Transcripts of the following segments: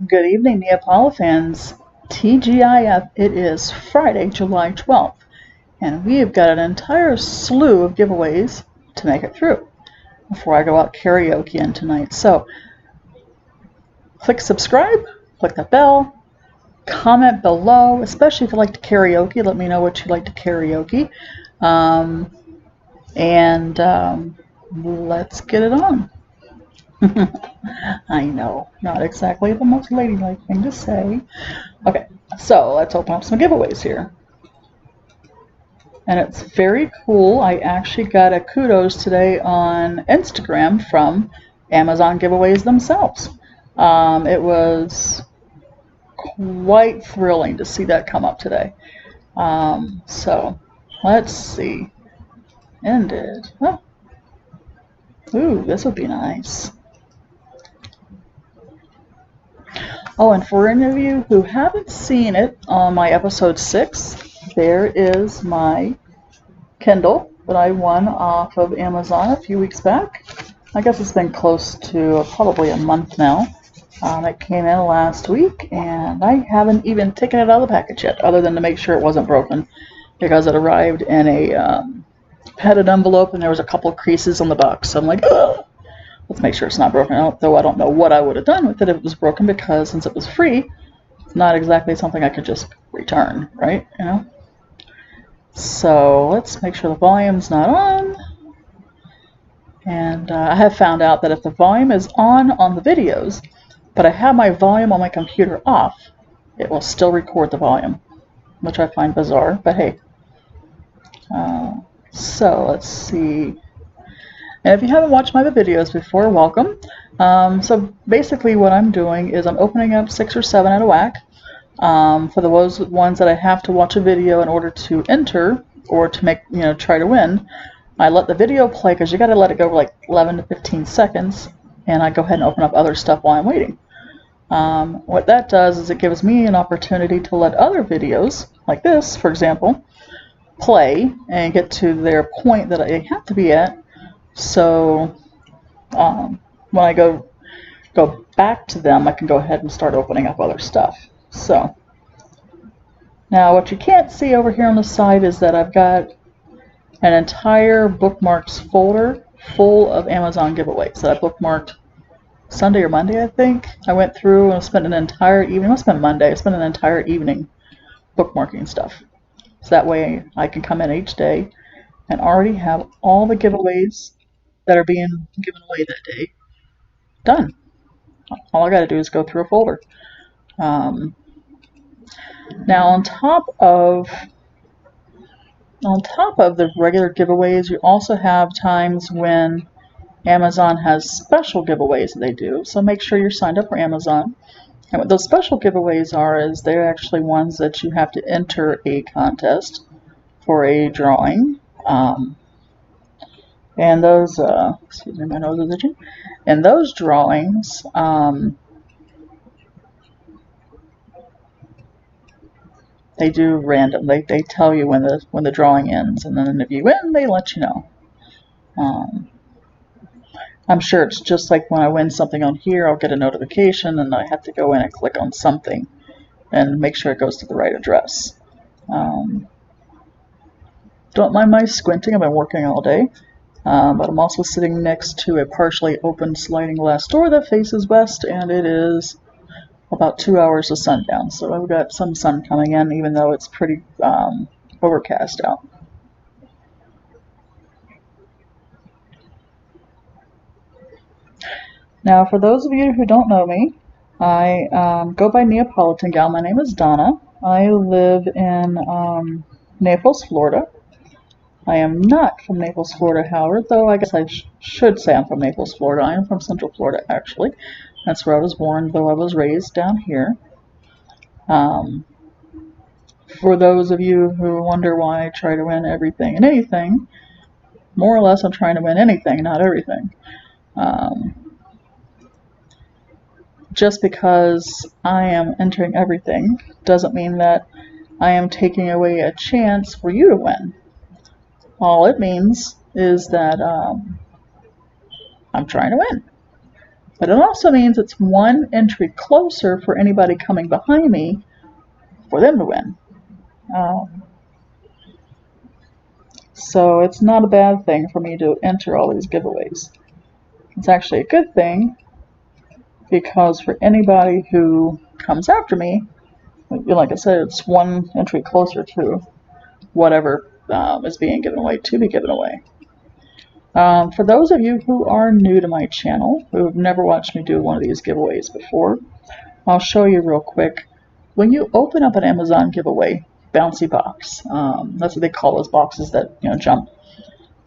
Good evening, Neapolitans. TGIF, it is Friday, July 12th, and we have got an entire slew of giveaways to make it through before I go out karaoke in tonight. So, click subscribe, click the bell, comment below, especially if you like to karaoke. Let me know what you like to karaoke. Let's get it on. I know, not exactly the most ladylike thing to say. Okay, so let's open up some giveaways here. And it's very cool. I actually got a kudos today on Instagram from Amazon giveaways themselves. It was quite thrilling to see that come up today. So let's see. Ended. Oh. Ooh, this would be nice. Oh, and for any of you who haven't seen it on my episode 6, there is my Kindle that I won off of Amazon a few weeks back. I guess it's been close to probably a month now. It came in last week, and I haven't even taken it out of the package yet, other than to make sure it wasn't broken, because it arrived in a padded envelope, and there was a couple creases on the box. So I'm like, ugh. Let's make sure it's not broken, though I don't know what I would have done with it if it was broken, because since it was free, it's not exactly something I could just return, right? You know? So let's make sure the volume's not on. And I have found out that if the volume is on the videos, but I have my volume on my computer off, it will still record the volume, which I find bizarre, but hey. So let's see. And if you haven't watched my videos before, welcome. So basically what I'm doing is I'm opening up 6 or 7 at a whack. For those ones that I have to watch a video in order to enter or to make, try to win, I let the video play, because you got to let it go for like 11 to 15 seconds, and I go ahead and open up other stuff while I'm waiting. What that does is it gives me an opportunity to let other videos, like this, for example, play and get to their point that I have to be at. So when I go back to them, I can go ahead and start opening up other stuff. So now what you can't see over here on the side is that I've got an entire bookmarks folder full of Amazon giveaways that I bookmarked Sunday or Monday, I think. I went through and spent an entire evening, it must have been Monday, I spent an entire evening bookmarking stuff. So that way I can come in each day and already have all the giveaways that are being given away that day done. All I got to do is go through a folder. Now on top of the regular giveaways, you also have times when Amazon has special giveaways that they do. So make sure you're signed up for Amazon. And what those special giveaways are is they're actually ones that you have to enter a contest for a drawing. And those, excuse me, my nose is itching. And those drawings, they do random. They tell you when the drawing ends, and then if you win, they let you know. I'm sure it's just like when I win something on here, I'll get a notification, and I have to go in and click on something and make sure it goes to the right address. Don't mind my squinting. I've been working all day. But I'm also sitting next to a partially open sliding glass door that faces west, and it is about 2 hours of sundown. So I've got some sun coming in, even though it's pretty overcast out. Now, for those of you who don't know me, I go by NeapolitanGal. My name is Donna. I live in Naples, Florida. I am not from Naples, Florida, however, though I guess I should say I'm from Naples, Florida. I am from Central Florida, actually. That's where I was born, though I was raised down here. For those of you who wonder why I try to win everything and anything, more or less I'm trying to win anything, not everything. Just because I am entering everything doesn't mean that I am taking away a chance for you to win. All it means is that I'm trying to win. But it also means it's one entry closer for anybody coming behind me for them to win. So it's not a bad thing for me to enter all these giveaways. It's actually a good thing because for anybody who comes after me, like I said, it's one entry closer to whatever is being given away to be given away. For those of you who are new to my channel, who have never watched me do one of these giveaways before, I'll show you real quick. When you open up an Amazon giveaway bouncy box, that's what they call those boxes that jump.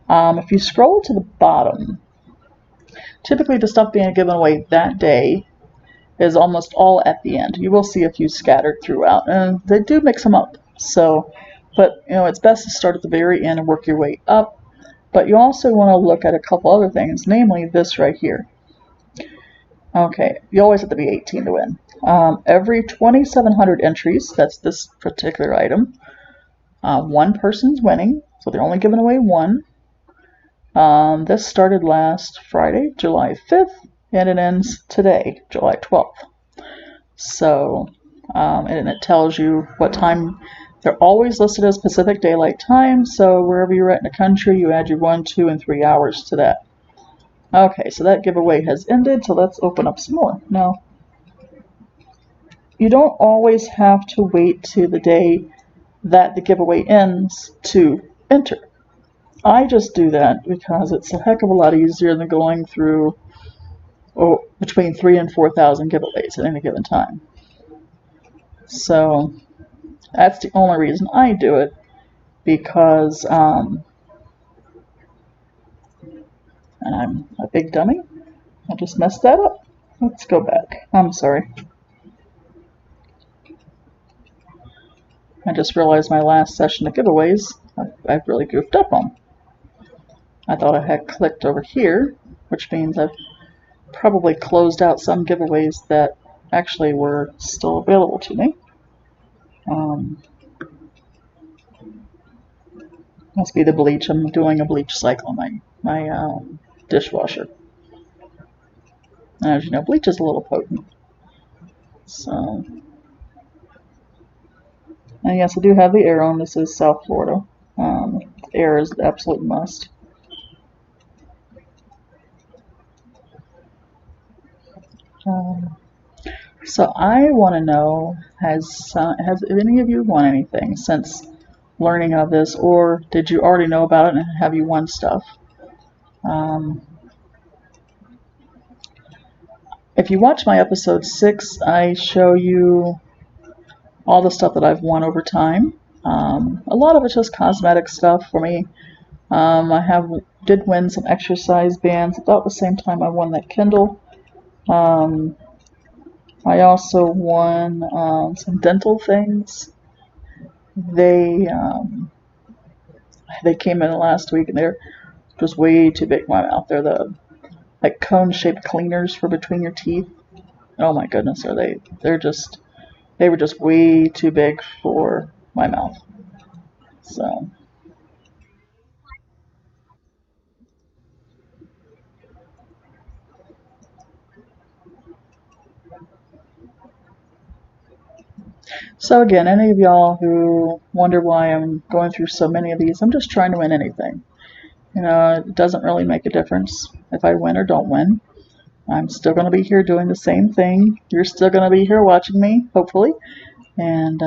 If you scroll to the bottom, typically the stuff being given away that day is almost all at the end. You will see a few scattered throughout, and they do mix them up. So, but it's best to start at the very end and work your way up. But you also want to look at a couple other things, namely this right here. Okay, you always have to be 18 to win. Every 2,700 entries, that's this particular item, one person's winning, so they're only giving away one. This started last Friday, July 5th, and it ends today, July 12th. So, and it tells you what time. They're always listed as Pacific Daylight Time, so wherever you're at in the country, you add your 1, 2, and 3 hours to that. Okay, so that giveaway has ended, so let's open up some more. Now, you don't always have to wait to the day that the giveaway ends to enter. I just do that because it's a heck of a lot easier than going through between 3,000 and 4,000 giveaways at any given time. So that's the only reason I do it, because and I'm a big dummy. I just messed that up. Let's go back. I'm sorry. I just realized my last session of giveaways, I've really goofed up on. I thought I had clicked over here, which means I've probably closed out some giveaways that actually were still available to me. Must be the bleach. I'm doing a bleach cycle on my dishwasher. And as you know, bleach is a little potent. So, and yes, I do have the arrow, and this is South Florida. Air is the absolute must. So I want to know, has any of you won anything since learning of this, or did you already know about it and have you won stuff? If you watch my episode 6, I show you all the stuff that I've won over time. A lot of it's just cosmetic stuff for me. I did win some exercise bands about the same time I won that Kindle. I also won some dental things. They came in last week, and they're just way too big for my mouth. They're the like cone-shaped cleaners for between your teeth. Oh my goodness, they were just way too big for my mouth. So again, any of y'all who wonder why I'm going through so many of these, I'm just trying to win anything. It doesn't really make a difference if I win or don't win. I'm still going to be here doing the same thing. You're still going to be here watching me, hopefully. And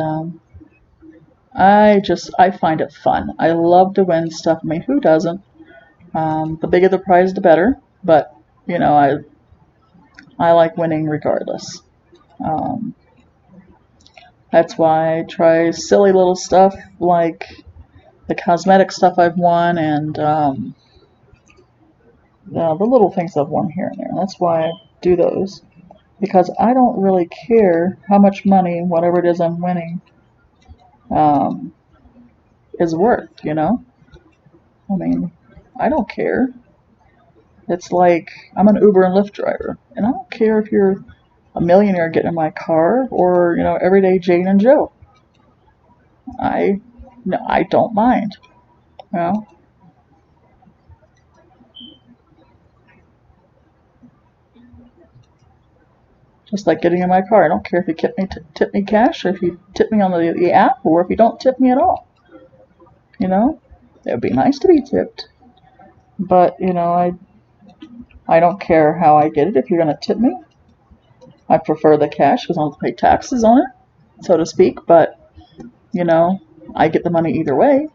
I find it fun. I love to win stuff. I mean, who doesn't? The bigger the prize, the better. But, I like winning regardless. That's why I try silly little stuff like the cosmetic stuff I've won, and the little things I've won here and there. That's why I do those, because I don't really care how much money whatever it is I'm winning is worth, I mean, I don't care. It's like I'm an Uber and Lyft driver, and I don't care if you're a millionaire getting in my car or, everyday Jane and Joe. I don't mind, Just like getting in my car. I don't care if you tip me cash or if you tip me on the app or if you don't tip me at all. You know, it would be nice to be tipped. But, you know, I don't care how I get it if you're going to tip me. I prefer the cash because I don't have to pay taxes on it, so to speak. But, you know, I get the money either way.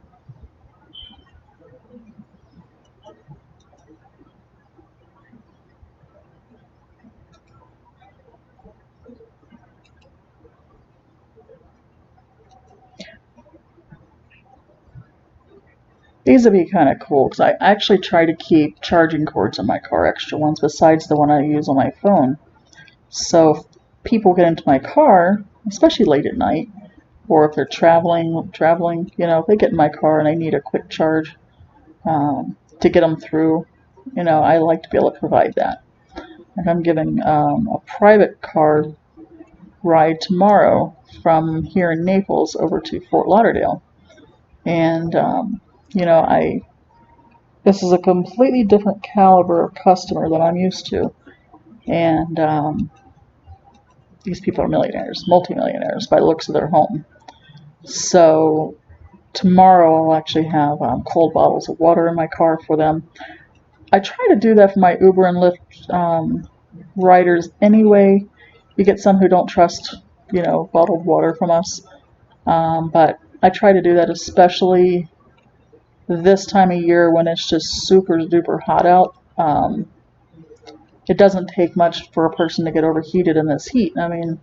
These would be kind of cool because I actually try to keep charging cords in my car, extra ones besides the one I use on my phone. So if people get into my car, especially late at night, or if they're traveling, you know, if they get in my car and I need a quick charge to get them through, you know, I like to be able to provide that. And I'm giving a private car ride tomorrow from here in Naples over to Fort Lauderdale. And, you know, this is a completely different caliber of customer than I'm used to. And these people are millionaires, multimillionaires by the looks of their home. So tomorrow I'll actually have cold bottles of water in my car for them. I try to do that for my Uber and Lyft riders anyway. You get some who don't trust, you know, bottled water from us. But I try to do that especially this time of year when it's just super duper hot out. It doesn't take much for a person to get overheated in this heat. I mean,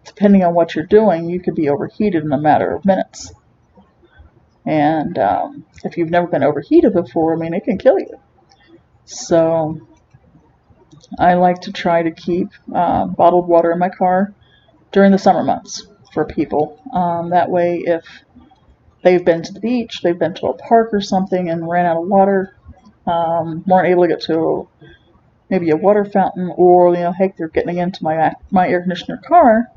depending on what you're doing, you could be overheated in a matter of minutes. And if you've never been overheated before, I mean, it can kill you. So I like to try to keep bottled water in my car during the summer months for people. That way, if they've been to the beach, they've been to a park or something and ran out of water, weren't able to get to maybe a water fountain, or, you know, heck, they're getting into my air conditioner car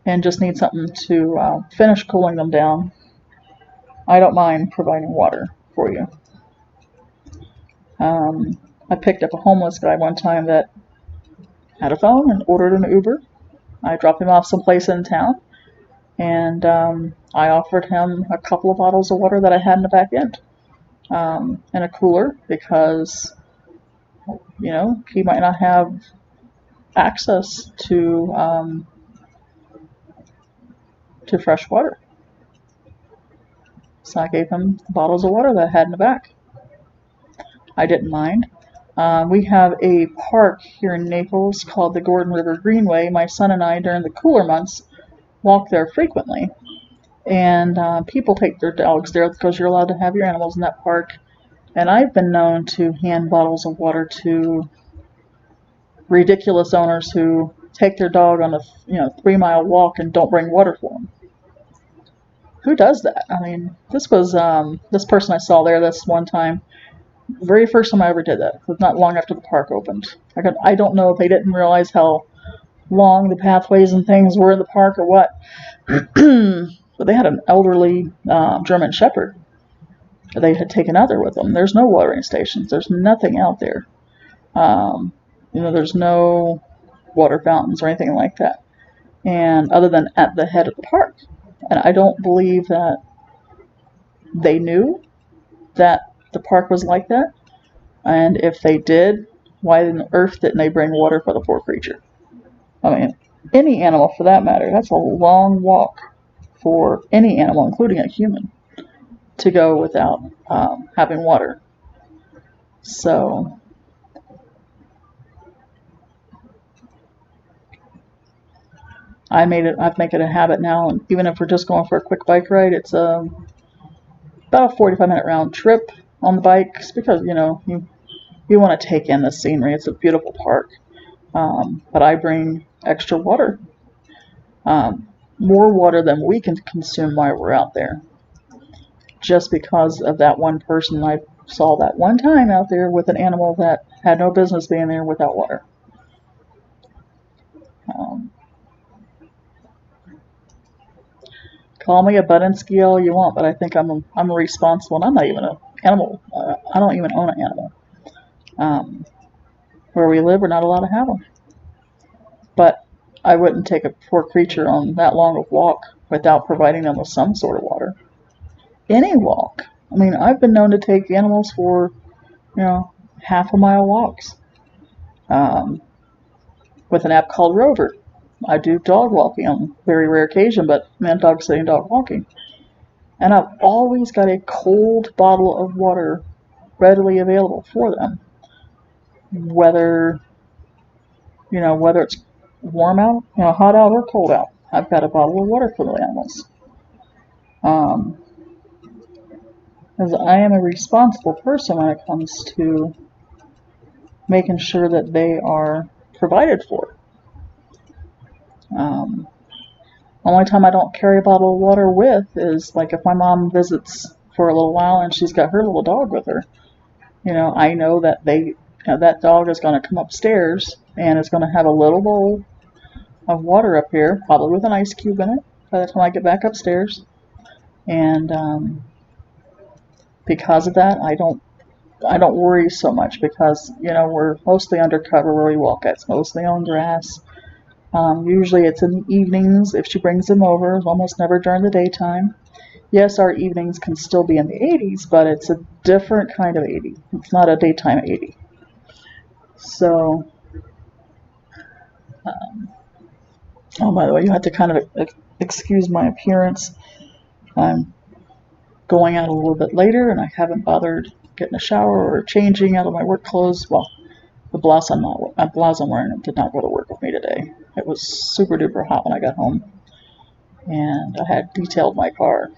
and just need something to finish cooling them down, I don't mind providing water for you. I picked up a homeless guy one time that had a phone and ordered an Uber. I dropped him off someplace in town, and I offered him a couple of bottles of water that I had in the back end, and a cooler, because, you know, he might not have access to fresh water. So I gave him bottles of water that I had in the back. I didn't mind. We have a park here in Naples called the Gordon River Greenway. My son and I, during the cooler months, walk there frequently. And people take their dogs there because you're allowed to have your animals in that park. And I've been known to hand bottles of water to ridiculous owners who take their dog on a 3-mile walk and don't bring water for them. Who does that? I mean, this was this person I saw there this one time. Very first time I ever did that. It was not long after the park opened. I don't know if they didn't realize how long the pathways and things were in the park or what. But they had an elderly German Shepherd. They had taken out there with them. There's no watering stations. There's nothing out there. There's no water fountains or anything like that. And other than at the head of the park. And I don't believe that they knew that the park was like that. And if they did, why on earth didn't they bring water for the poor creature? I mean, any animal for that matter. That's a long walk for any animal, including a human, to go without having water. So I've make it a habit now, and even if we're just going for a quick bike ride, it's about a 45-minute round trip on the bikes, because you want to take in the scenery. It's a beautiful park. But I bring extra water, more water than we can consume while we're out there, just because of that one person I saw that one time out there with an animal that had no business being there without water. Call me a Budinsky all you want, but I think I'm a responsible, and I'm not even an animal. I don't even own an animal. Where we live, we're not allowed to have them. But I wouldn't take a poor creature on that long of walk without providing them with some sort of water. Any walk. I mean, I've been known to take animals for, half a mile walks with an app called Rover. I do dog walking on very rare occasion, but dog sitting, dog walking. And I've always got a cold bottle of water readily available for them. Whether it's warm out, hot out or cold out, I've got a bottle of water for the animals. Because I am a responsible person when it comes to making sure that they are provided for. Only time I don't carry a bottle of water with is like if my mom visits for a little while and she's got her little dog with her. I know that that dog is going to come upstairs and is going to have a little bowl of water up here, probably with an ice cube in it, by the time I get back upstairs. And because of that, I don't worry so much because we're mostly undercover where we walk at. It's mostly on grass. Usually it's in the evenings if she brings them over. It's almost never during the daytime. Yes, our evenings can still be in the 80s, but it's a different kind of 80. It's not a daytime 80. So, oh, by the way, you have to kind of excuse my appearance. I'm going out a little bit later, and I haven't bothered getting a shower or changing out of my work clothes. Well, the blouse I'm wearing did not go to work with me today. It was super duper hot when I got home, and I had detailed my car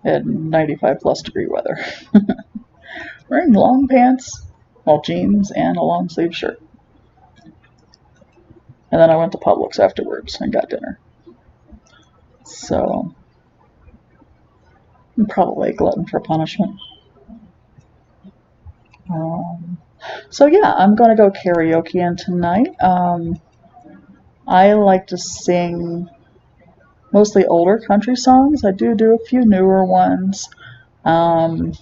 in 95 plus degree weather. Wearing long pants, jeans, and a long sleeve shirt. And then I went to Publix afterwards and got dinner. So, I'm probably a glutton for punishment. So yeah, I'm going to go karaoke tonight. I like to sing mostly older country songs. I do a few newer ones. And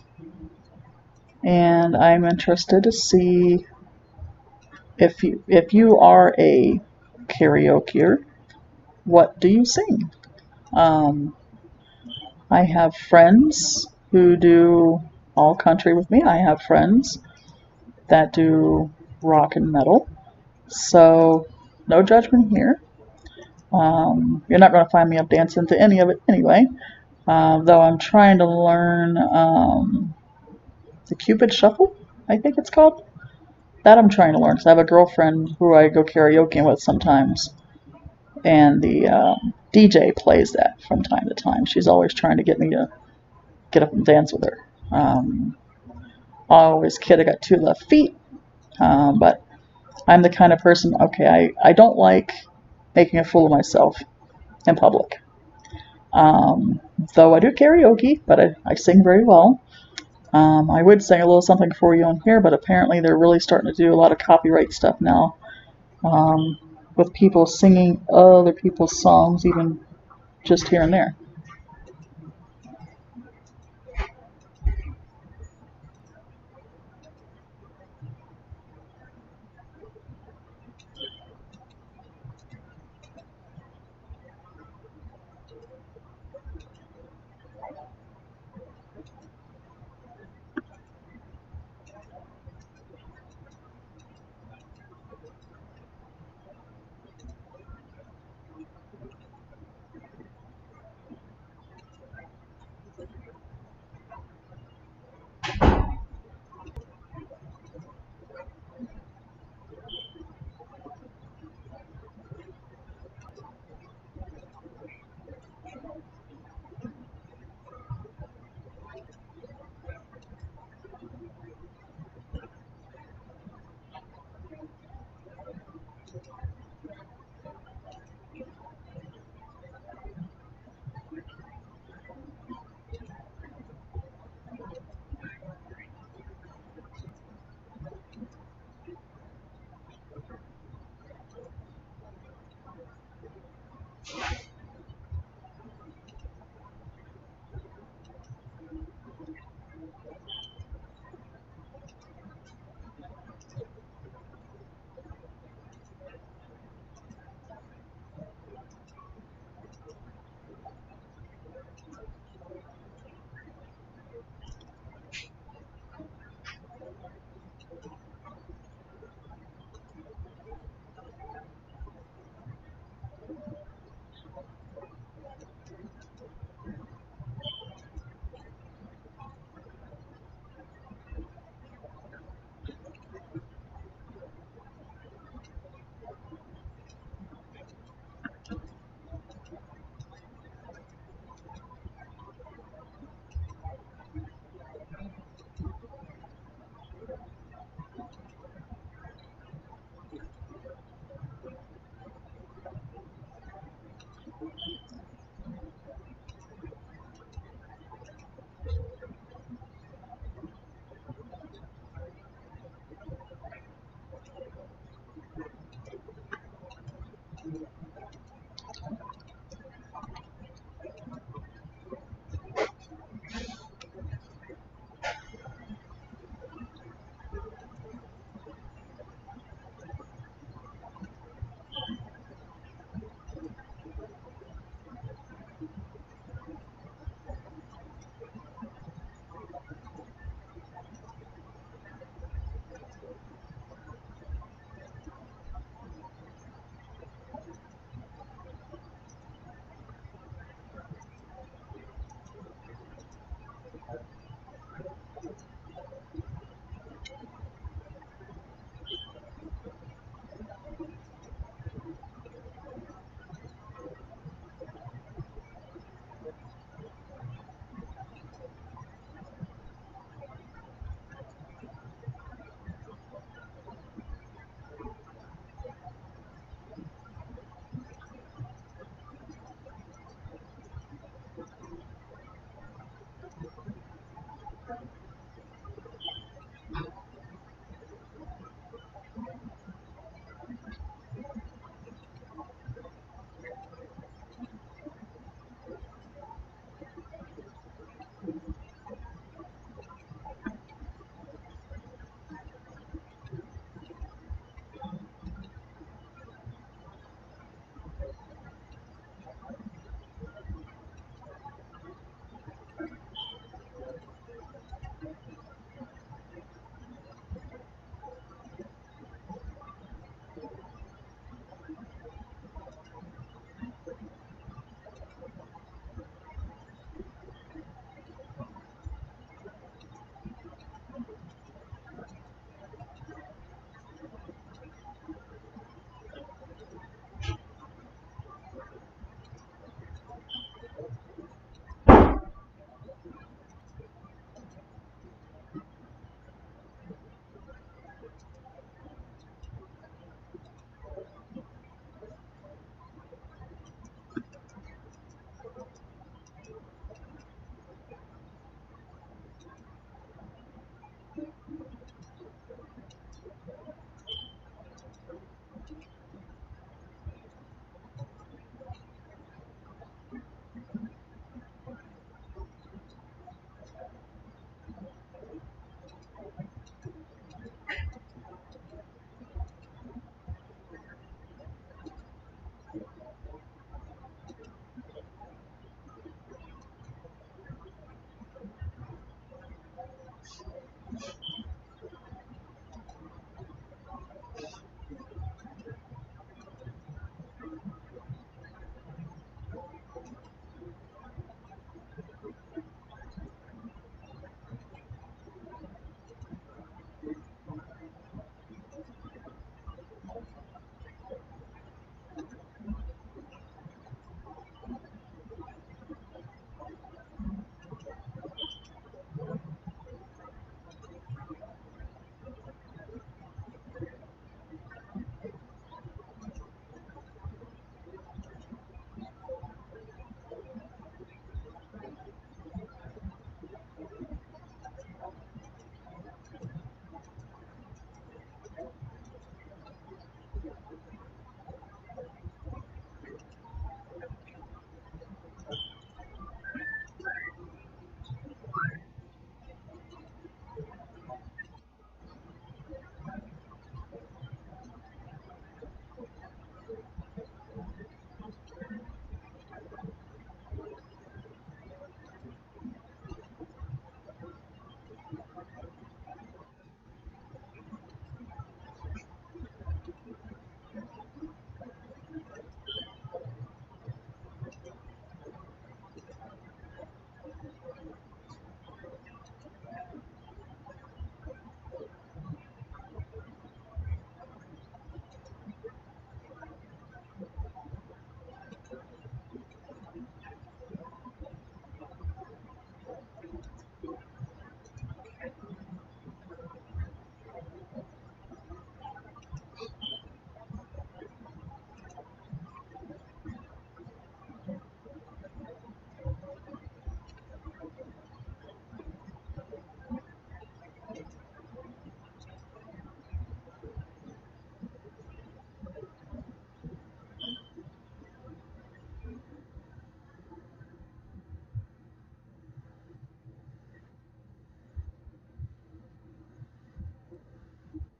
I'm interested to see if you are a karaokeer, what do you sing? I have friends who do all country with me. I have friends that do rock and metal. So no judgment here. You're not going to find me up dancing to any of it anyway. Though I'm trying to learn the Cupid Shuffle, I think it's called. That I'm trying to learn because I have a girlfriend who I go karaoke with sometimes. And the DJ plays that from time to time. She's always trying to get me to get up and dance with her. I always kid I got two left feet, but I'm the kind of person, I don't like making a fool of myself in public. Though I do karaoke, but I sing very well. I would sing a little something for you on here, but apparently they're really starting to do a lot of copyright stuff now. With people singing other people's songs, even just here and there.